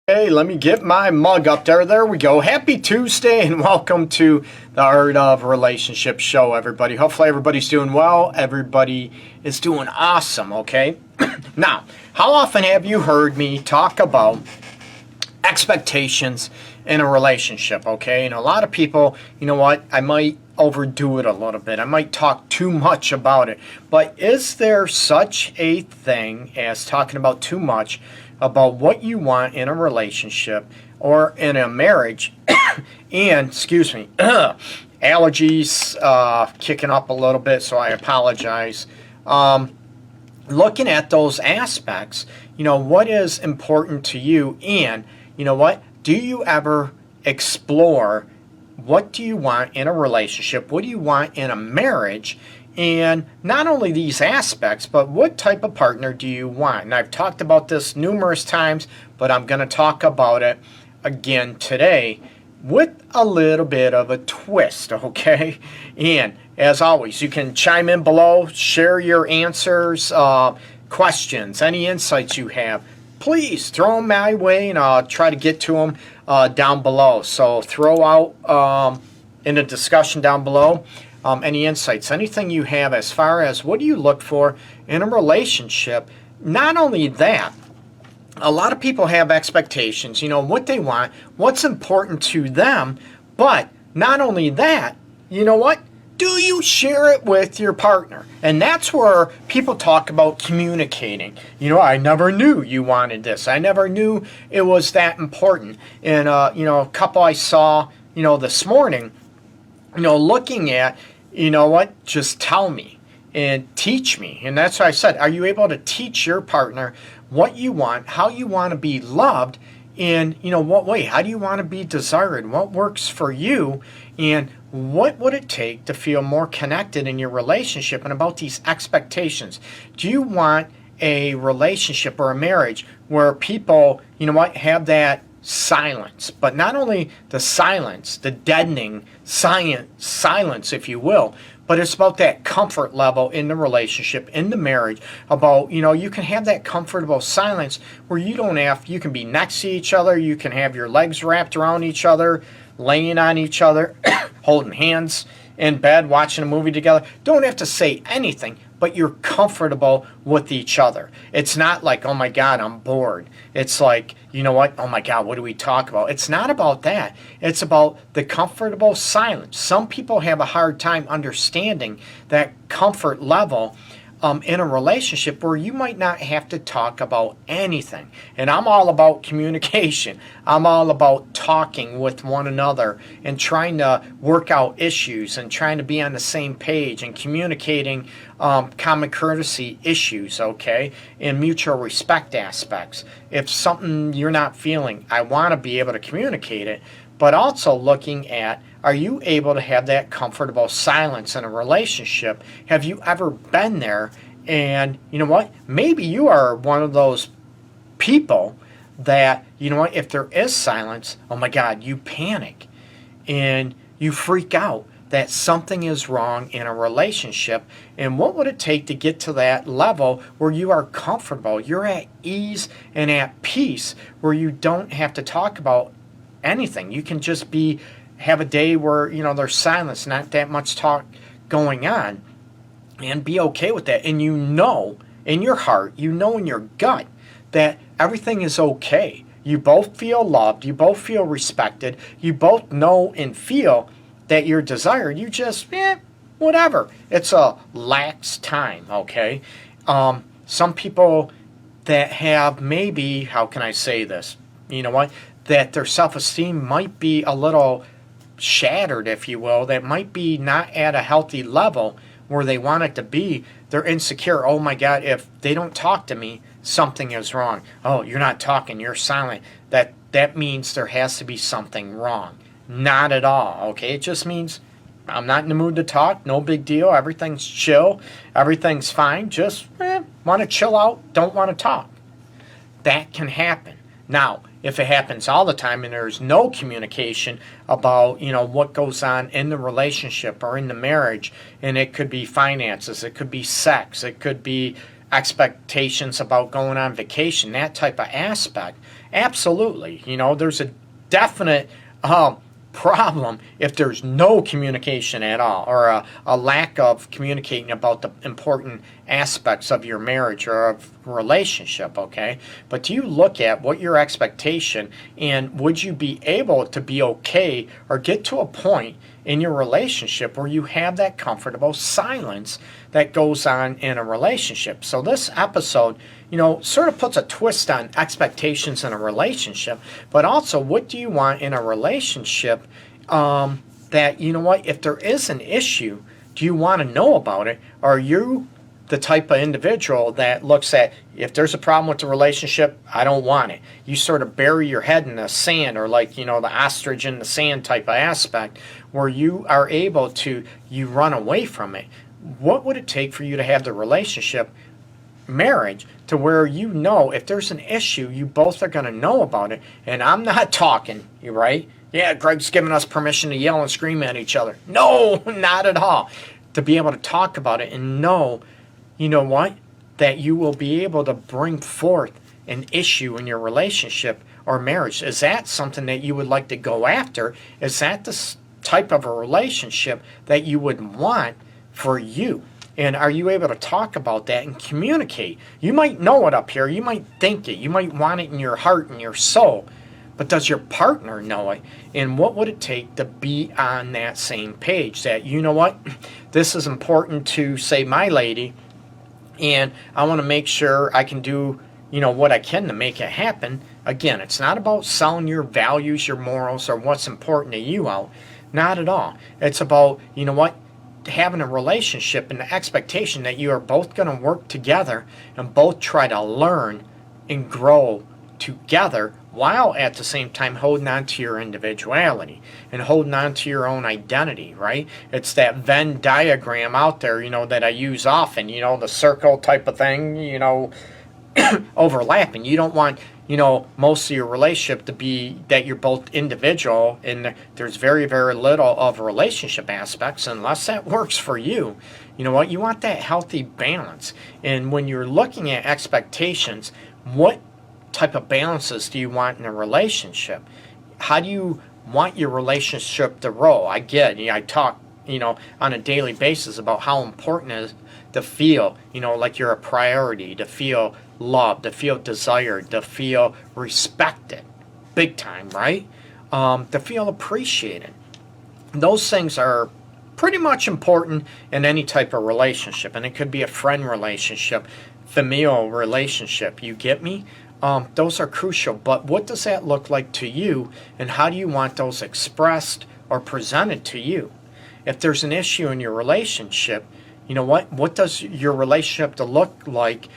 Hey, let me get my mug up there. There we go. Happy Tuesday and welcome to the Art of Relationship show, everybody. Hopefully everybody's doing well. Everybody is doing awesome, okay? Now, how often have you heard me talk about expectations in a relationship, okay? And a lot of people, you know what, I might overdo it a little bit. I might talk too much about it. But is there such a thing as talking about too much about what you want in a relationship or in a marriage? And, excuse me, allergies kicking up a little bit, so I apologize. Looking at those aspects, you know, what is important to you, and, you know what, do you ever explore what do you want in a relationship? What do you want in a marriage? And not only these aspects, but what type of partner do you want? And I've talked about this numerous times, but I'm going to talk about it again today with a little bit of a twist, okay? And as always, you can chime in below, share your answers, questions, any insights you have. Please throw them my way, and I'll try to get to them down below. So throw out in the discussion down below any insights, anything you have as far as what do you look for in a relationship. Not only that, a lot of people have expectations, you know, what they want, what's important to them, but not only that, you know what? Do you share it with your partner? And that's where people talk about communicating. You know, I never knew you wanted this. I never knew it was that important. And, you know, a couple I saw, you know, this morning, you know, looking at, you know what, just tell me and teach me. And that's why I said, are you able to teach your partner what you want, how you want to be loved, in, you know, what way? How do you want to be desired? What works for you? And what would it take to feel more connected in your relationship? And about these expectations, do you want a relationship or a marriage where people, you know what, have that silence, but not only the silence, the deadening silence, if you will, but it's about that comfort level in the relationship, in the marriage, about, you know, you can have that comfortable silence where you don't have, you can be next to each other, you can have your legs wrapped around each other, laying on each other, holding hands in bed, watching a movie together. Don't have to say anything, but you're comfortable with each other. It's not like, oh my God, I'm bored. It's like, you know what, oh my God, what do we talk about? It's not about that. It's about the comfortable silence. Some people have a hard time understanding that comfort level in a relationship where you might not have to talk about anything. And I'm all about communication. I'm all about talking with one another and trying to work out issues and trying to be on the same page and communicating common courtesy issues, okay, and mutual respect aspects. If something you're not feeling, I want to be able to communicate it, but also looking at, are you able to have that comfortable silence in a relationship? Have you ever been there? And you know what? Maybe you are one of those people that, you know what, if there is silence, oh my God, you panic and you freak out that something is wrong in a relationship. And what would it take to get to that level where you are comfortable, you're at ease and at peace, where you don't have to talk about anything? You can just have a day where, you know, there's silence, not that much talk going on, and be okay with that. And you know in your heart, you know in your gut that everything is okay. You both feel loved, you both feel respected, you both know and feel that you're desired. You just, whatever. It's a lax time, okay? Some people that have maybe, how can I say this? You know what? That their self-esteem might be a little shattered, if you will, that might be not at a healthy level where they want it to be. They're insecure. Oh my God, if they don't talk to me, something is wrong. Oh, you're not talking, you're silent. That means there has to be something wrong. Not at all, okay? It just means I'm not in the mood to talk, no big deal, everything's chill, everything's fine, just want to chill out, don't want to talk. That can happen. Now, if it happens all the time and there's no communication about, you know, what goes on in the relationship or in the marriage, and it could be finances, it could be sex, it could be expectations about going on vacation, that type of aspect. Absolutely. There's a definite problem if there's no communication at all, or a lack of communicating about the important aspects of your marriage or of relationship, okay? But do you look at what your expectation, and would you be able to be okay or get to a point in your relationship where you have that comfortable silence that goes on in a relationship? So this episode, sort of puts a twist on expectations in a relationship, but also what do you want in a relationship, that, if there is an issue, do you want to know about it? Or are you the type of individual that looks at, if there's a problem with the relationship, I don't want it? You sort of bury your head in the sand, or like, the ostrich in the sand type of aspect, where you are able to, you run away from it. What would it take for you to have the relationship, marriage, to where if there's an issue, you both are going to know about it? And I'm not talking, right? Yeah, Greg's giving us permission to yell and scream at each other. No, not at all. To be able to talk about it and know, that you will be able to bring forth an issue in your relationship or marriage. Is that something that you would like to go after? Is that the type of a relationship that you would want for you? And are you able to talk about that and communicate? You might know it up here. You might think it. You might want it in your heart and your soul. But does your partner know it? And what would it take to be on that same page? That, this is important to, say, my lady, and I want to make sure I can do, what I can to make it happen. Again, it's not about selling your values, your morals, or what's important to you out. Not at all. It's about, having a relationship and the expectation that you are both going to work together and both try to learn and grow together, while at the same time holding on to your individuality and holding on to your own identity, right? It's that Venn diagram out there, that I use often, the circle type of thing, overlapping. You don't want, most of your relationship to be that you're both individual, and there's very, very little of relationship aspects unless that works for you. You want that healthy balance. And when you're looking at expectations, what type of balances do you want in a relationship? How do you want your relationship to roll? I talk, on a daily basis about how important it is to feel, like you're a priority, to feel loved, to feel desired, to feel respected, big time, right? To feel appreciated. Those things are pretty much important in any type of relationship, and it could be a friend relationship, familial relationship. You get me? Those are crucial, but what does that look like to you, and how do you want those expressed or presented to you? If there's an issue in your relationship, what does your relationship to look like,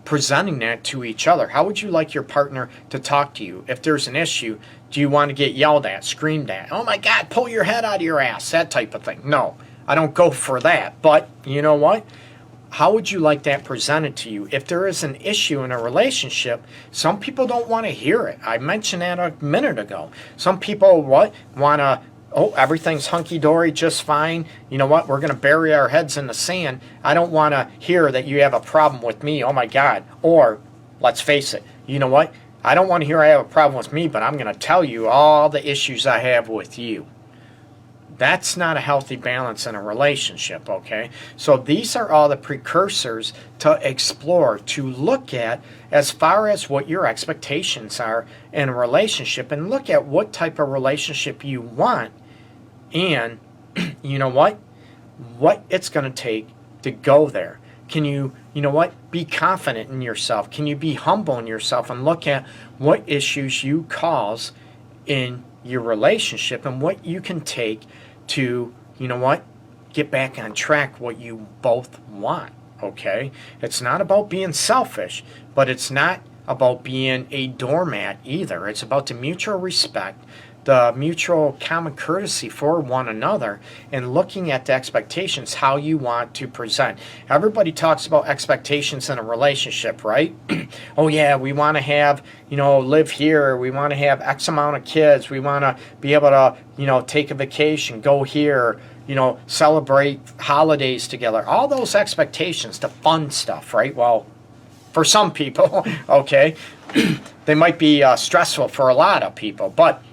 presenting that to each other? How would you like your partner to talk to you? If there's an issue, do you want to get yelled at, screamed at? Oh my God, pull your head out of your ass, that type of thing. No, I don't go for that, but you know what? How would you like that presented to you? If there is an issue in a relationship, some people don't want to hear it. I mentioned that a minute ago. Some people want to, everything's hunky-dory, just fine. You know what? We're going to bury our heads in the sand. I don't want to hear that you have a problem with me. Oh, my God. Or, let's face it, you know what? I don't want to hear I have a problem with me, but I'm going to tell you all the issues I have with you. That's not a healthy balance in a relationship, okay? So these are all the precursors to explore, to look at as far as what your expectations are in a relationship, and look at what type of relationship you want, and you know what it's going to take to go there. Can you be confident in yourself? Can you be humble in yourself and look at what issues you cause in your relationship and what you can take to, get back on track, what you both want, okay? It's not about being selfish, but it's not about being a doormat either. It's about the mutual respect, the mutual common courtesy for one another, and looking at the expectations, how you want to present. Everybody talks about expectations in a relationship, right? Oh yeah, we want to have, live here. We want to have X amount of kids. We want to be able to, take a vacation, go here, celebrate holidays together. All those expectations, the fun stuff, right? Well, for some people, okay, they might be stressful for a lot of people. But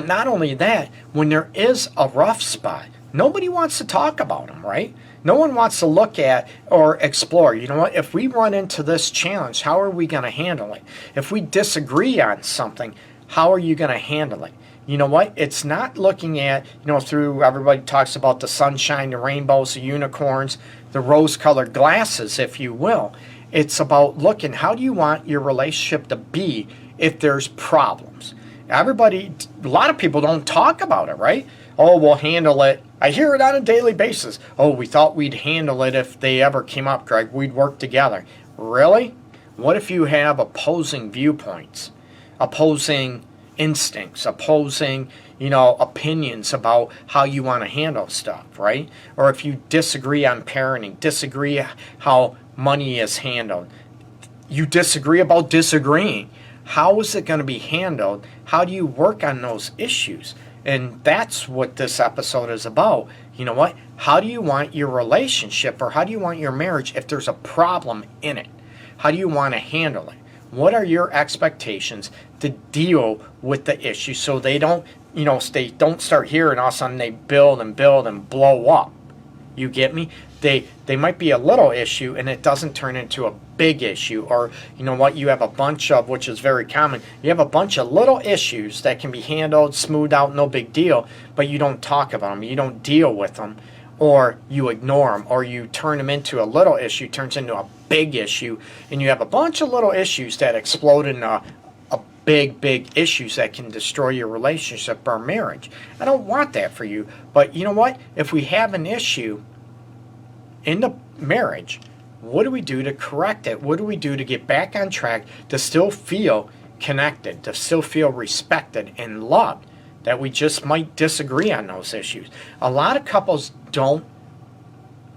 not only that, when there is a rough spot, nobody wants to talk about them, right? No one wants to look at or explore. You know what? If we run into this challenge, how are we going to handle it? If we disagree on something, how are you going to handle it? You know what? It's not looking at, through, everybody talks about the sunshine, the rainbows, the unicorns, the rose-colored glasses, if you will. It's about looking, how do you want your relationship to be if there's problems? A lot of people don't talk about it, right? Oh, we'll handle it. I hear it on a daily basis. Oh, we thought we'd handle it if they ever came up, Greg. We'd work together. Really? What if you have opposing viewpoints, opposing instincts, opposing, opinions about how you want to handle stuff, right? Or if you disagree on parenting, disagree how money is handled, you disagree about disagreeing. How is it going to be handled? How do you work on those issues? And that's what this episode is about. You know what? How do you want your relationship, or how do you want your marriage if there's a problem in it? How do you want to handle it? What are your expectations to deal with the issue so they don't, they don't start here and all of a sudden they build and build and blow up? You get me? They might be a little issue and it doesn't turn into a big issue. Or, you have a bunch of, which is very common, you have a bunch of little issues that can be handled, smoothed out, no big deal, but you don't talk about them, you don't deal with them, or you ignore them, or you turn them into a little issue, turns into a big issue, and you have a bunch of little issues that explode into a big issues that can destroy your relationship or marriage. I don't want that for you. But you know what? If we have an issue in the marriage, what do we do to correct it? What do we do to get back on track, to still feel connected, to still feel respected and loved? That we just might disagree on those issues. A lot of couples don't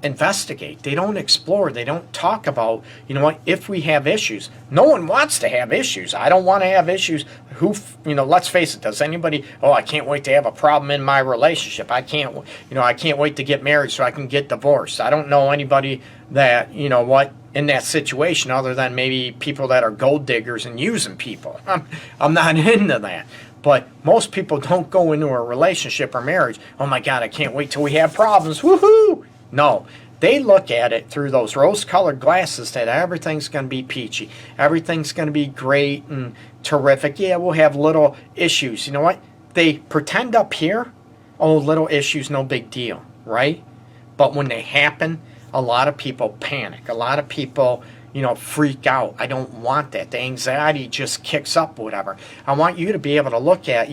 investigate. They don't explore. They don't talk about, if we have issues. No one wants to have issues. I don't want to have issues. Let's face it, does anybody, I can't wait to have a problem in my relationship. I can't wait to get married so I can get divorced. I don't know anybody that, in that situation, other than maybe people that are gold diggers and using people. I'm not into that. But most people don't go into a relationship or marriage, oh my God, I can't wait till we have problems. Woohoo! No, they look at it through those rose-colored glasses that everything's going to be peachy. Everything's going to be great and terrific. Yeah, we'll have little issues. You know what? They pretend up here, little issues, no big deal, right? But when they happen, a lot of people panic. A lot of people, freak out. I don't want that. The anxiety just kicks up, whatever. I want you to be able to look at,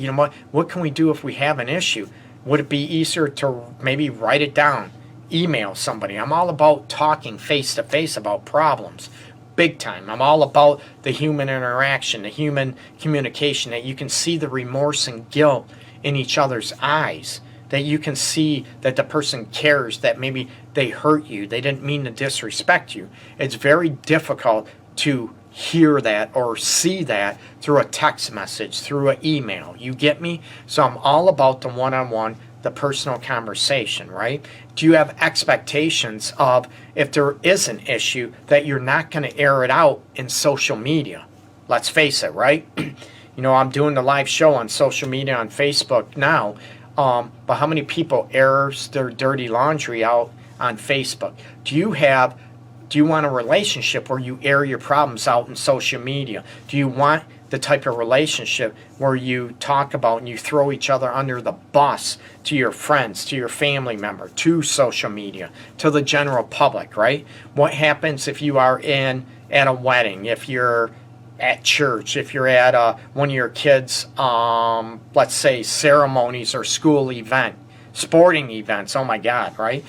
what can we do if we have an issue? Would it be easier to maybe write it down? Email somebody. I'm all about talking face-to-face about problems. Big time. I'm all about the human interaction, the human communication, that you can see the remorse and guilt in each other's eyes, that you can see that the person cares, that maybe they hurt you, they didn't mean to disrespect you. It's very difficult to hear that or see that through a text message, through an email. You get me? So I'm all about the one-on-one, the personal conversation, right? Do you have expectations of, if there is an issue, that you're not going to air it out in social media? Let's face it, right? I'm doing the live show on social media on Facebook now, but how many people airs their dirty laundry out on Facebook? Do you want a relationship where you air your problems out in social media? Do you want the type of relationship where you talk about and you throw each other under the bus to your friends, to your family member, to social media, to the general public, right? What happens if you are at a wedding, if you're at church, if you're at one of your kids', let's say, ceremonies or school event, sporting events, oh my God, right?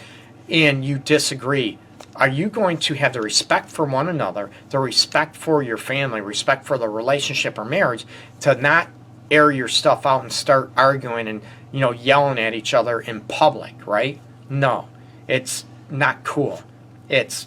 And you disagree. Are you going to have the respect for one another, the respect for your family, respect for the relationship or marriage, to not air your stuff out and start arguing and, yelling at each other in public, right? No, it's not cool. It's,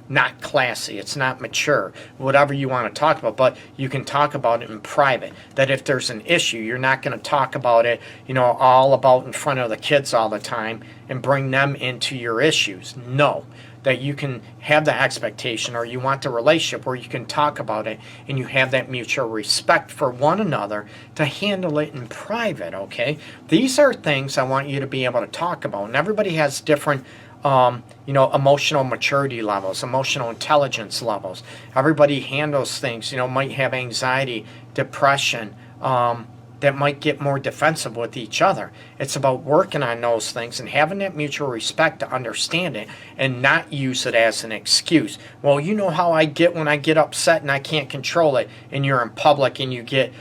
not classy. It's not mature. Whatever you want to talk about, but you can talk about it in private. That if there's an issue, you're not going to talk about it, all about in front of the kids all the time and bring them into your issues. No. That you can have the expectation, or you want the relationship where you can talk about it and you have that mutual respect for one another to handle it in private, okay? These are things I want you to be able to talk about. And everybody has different emotional maturity levels, emotional intelligence levels. Everybody handles things, might have anxiety, depression, that might get more defensive with each other. It's about working on those things and having that mutual respect to understand it and not use it as an excuse. Well, you know how I get when I get upset and I can't control it, and you're in public and you get,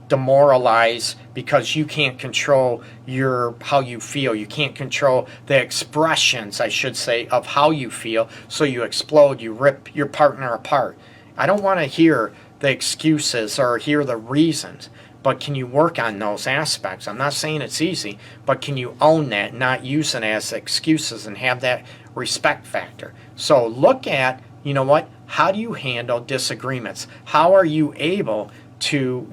demoralized because you can't control how you feel. You can't control the expressions, I should say, of how you feel. So you explode, you rip your partner apart. I don't want to hear the excuses or hear the reasons. But can you work on those aspects? I'm not saying it's easy, but can you own that, not use it as excuses, and have that respect factor? So look at, how do you handle disagreements? How are you able to,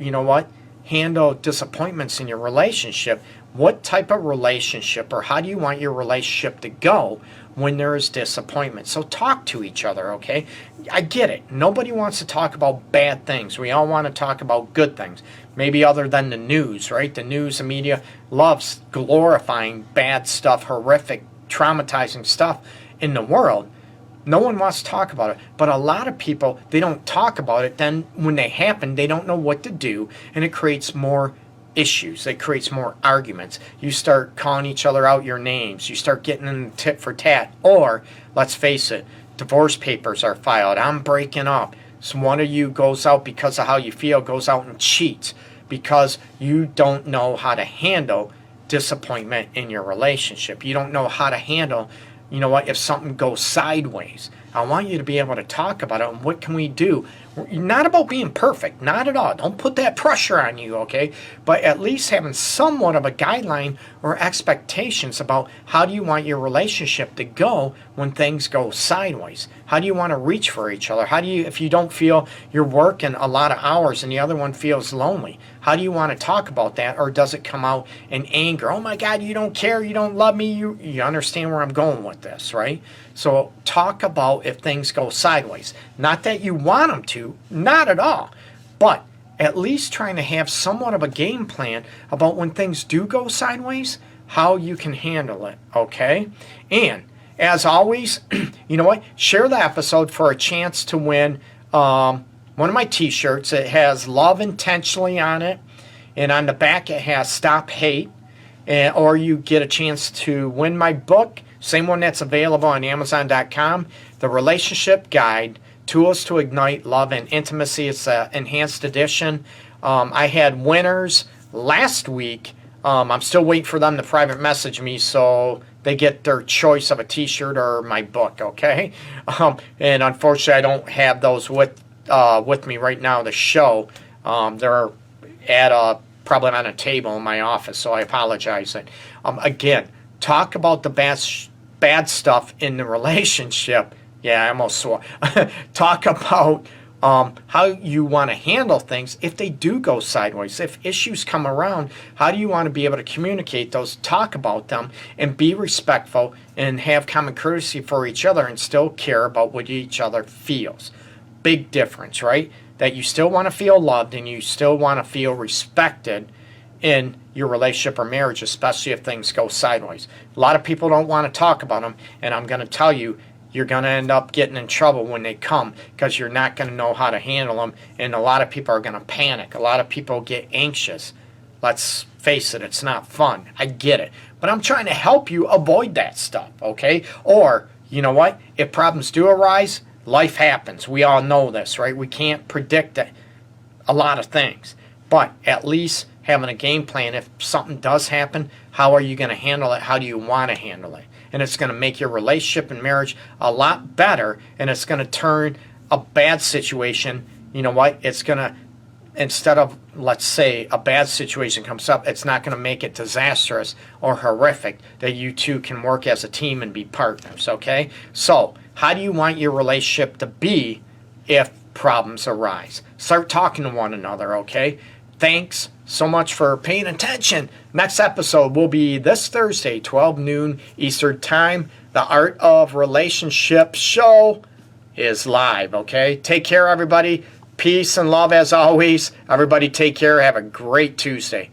handle disappointments in your relationship? What type of relationship, or how do you want your relationship to go when there is disappointment? So talk to each other, okay? I get it. Nobody wants to talk about bad things. We all want to talk about good things. Maybe other than the news, right? The news and media loves glorifying bad stuff, horrific, traumatizing stuff in the world. No one wants to talk about it. But a lot of people, they don't talk about it. Then when they happen, they don't know what to do, and it creates more issues. It creates more arguments. You start calling each other out your names. You start getting in tit for tat. Or, let's face it, divorce papers are filed. I'm breaking up. So one of you goes out because of how you feel, goes out and cheats because you don't know how to handle disappointment in your relationship. You don't know how to handle, if something goes sideways. I want you to be able to talk about it and what can we do. Not about being perfect, not at all. Don't put that pressure on you, okay? But at least having somewhat of a guideline or expectations about how do you want your relationship to go when things go sideways. How do you want to reach for each other? How do you, if you don't feel you're working a lot of hours and the other one feels lonely, how do you want to talk about that? Or does it come out in anger? Oh my God, you don't care, you don't love me. You understand where I'm going with this, right? So talk about if things go sideways. Not that you want them to, not at all. But at least trying to have somewhat of a game plan about when things do go sideways, how you can handle it, okay? And as always, share the episode for a chance to win one of my t-shirts. It has Love Intentionally on it, and on the back it has Stop Hate. Or you get a chance to win my book, same one that's available on Amazon.com, The Relationship Guide, Tools to Ignite Love and Intimacy. It's an enhanced edition. I had winners last week. I'm still waiting for them to private message me so they get their choice of a t-shirt or my book, okay? And unfortunately, I don't have those with me right now to show. They're at probably on a table in my office, so I apologize. Again, talk about the bad stuff in the relationship. Yeah, I almost swore. Talk about how you want to handle things if they do go sideways. If issues come around, how do you want to be able to communicate those, talk about them, and be respectful and have common courtesy for each other and still care about what each other feels. Big difference, right? That you still want to feel loved and you still want to feel respected in your relationship or marriage, especially if things go sideways. A lot of people don't want to talk about them, and I'm going to tell you, you're going to end up getting in trouble when they come because you're not going to know how to handle them, and a lot of people are going to panic. A lot of people get anxious. Let's face it, it's not fun. I get it. But I'm trying to help you avoid that stuff, okay? Or, you know what? If problems do arise, life happens. We all know this, right? We can't predict a lot of things. But at least having a game plan, if something does happen, how are you going to handle it? How do you want to handle it? And it's going to make your relationship and marriage a lot better, and it's going to turn a bad situation, you know what? It's going to instead of, let's say, a bad situation comes up, it's not going to make it disastrous or horrific, that you two can work as a team and be partners, okay? So, how do you want your relationship to be if problems arise? Start talking to one another, okay? Thanks so much for paying attention. Next episode will be this Thursday, 12 noon Eastern Time. The Art of Relationship show is live, okay? Take care, everybody. Peace and love as always. Everybody take care. Have a great Tuesday.